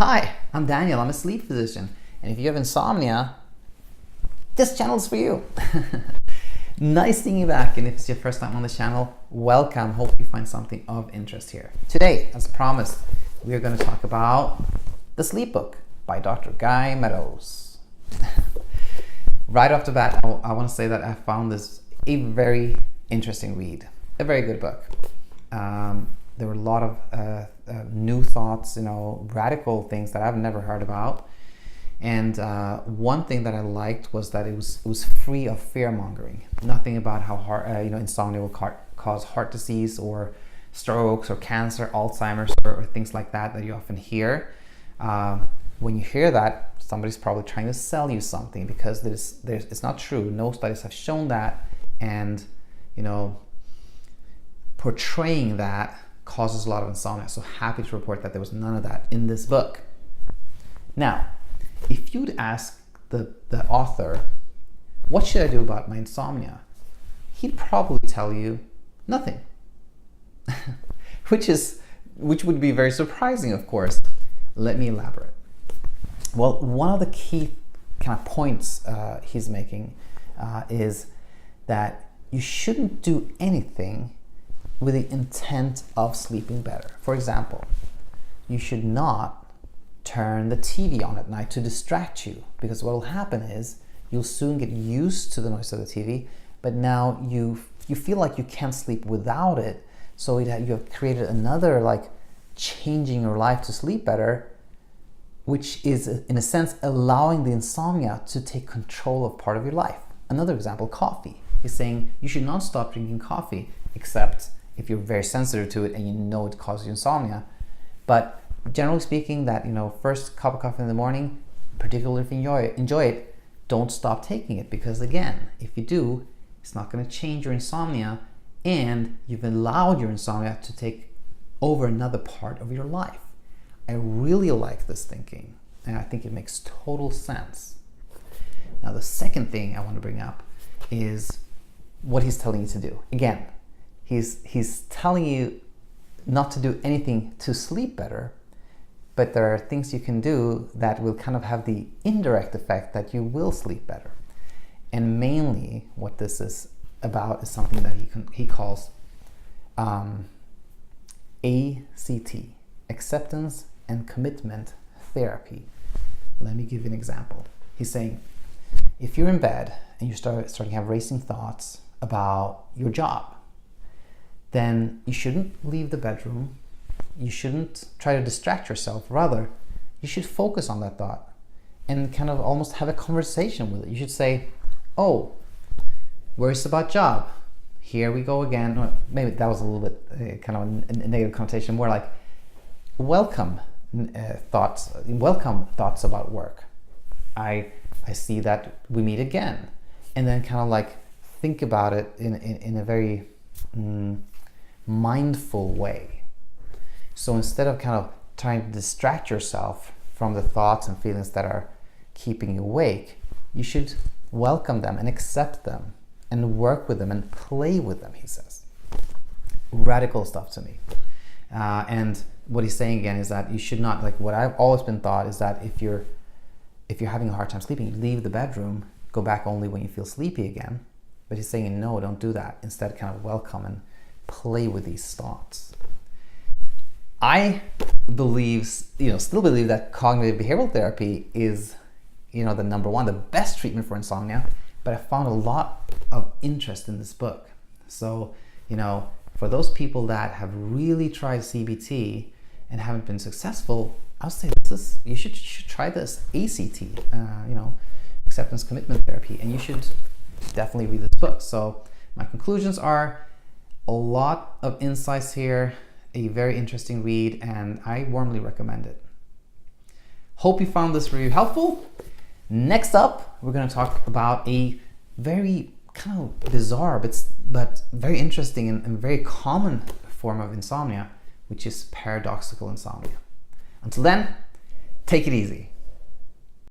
Hi, I'm Daniel. I'm a sleep physician. And if you have insomnia, this channel is for you. Nice seeing you back. And if it's your first time on the channel, welcome. Hope you find something of interest here. Today, as promised, we are going to talk about The Sleep Book by Dr. Guy Meadows. Right off the bat, I want to say that I found this a very interesting read. A very good book. There were a lot of new thoughts, radical things that I've never heard about. And one thing that I liked was that it was free of fear-mongering. Nothing about how insomnia will cause heart disease or strokes or cancer, Alzheimer's or things like that you often hear. When you hear that, somebody's probably trying to sell you something because it's not true. No studies have shown that, and portraying that causes a lot of insomnia. So happy to report that there was none of that in this book. Now, if you'd ask the author, what should I do about my insomnia? He'd probably tell you nothing, which would be very surprising, of course. Let me elaborate. Well, one of the key kind of points he's making is that you shouldn't do anything with the intent of sleeping better. For example, you should not turn the TV on at night to distract you, because what will happen is you'll soon get used to the noise of the TV, but now you feel like you can't sleep without it, so you have created another changing your life to sleep better, which is in a sense allowing the insomnia to take control of part of your life. Another example, coffee. He's saying you should not stop drinking coffee, except if you're very sensitive to it and you know it causes you insomnia. But generally speaking, that first cup of coffee in the morning, particularly if you enjoy it, don't stop taking it, because again, if you do, it's not going to change your insomnia, and you've allowed your insomnia to take over another part of your life. I really like this thinking, and I think it makes total sense. Now, the second thing I want to bring up is what he's telling you to do. Again, he's telling you not to do anything to sleep better, but there are things you can do that will kind of have the indirect effect that you will sleep better. And mainly what this is about is something that he calls ACT, acceptance and commitment therapy. Let me give you an example. He's saying, if you're in bed and you starting to have racing thoughts about your job, then you shouldn't leave the bedroom. You shouldn't try to distract yourself. Rather, you should focus on that thought and kind of almost have a conversation with it. You should say, oh, worries about job. Here we go again. Or maybe that was a little bit kind of a negative connotation, more like welcome thoughts about work. I see that we meet again. And then kind of think about it in a very mindful way. So instead of kind of trying to distract yourself from the thoughts and feelings that are keeping you awake, you should welcome them and accept them and work with them and play with them, he says. Radical stuff to me. And what he's saying again is that you should not, what I've always been taught is that if you're having a hard time sleeping, leave the bedroom, go back only when you feel sleepy again. But he's saying, no, don't do that. Instead, kind of welcome and play with these thoughts. I still believe that cognitive behavioral therapy is, the number one, the best treatment for insomnia. But I found a lot of interest in this book. So, for those people that have really tried CBT and haven't been successful, I would say you should try this ACT, acceptance commitment therapy, and you should definitely read this book. So my conclusions are a lot of insights here, a very interesting read, and I warmly recommend it. Hope you found this review helpful. Next up, we're going to talk about a very kind of bizarre but very interesting and very common form of insomnia, which is paradoxical insomnia. Until then, take it easy.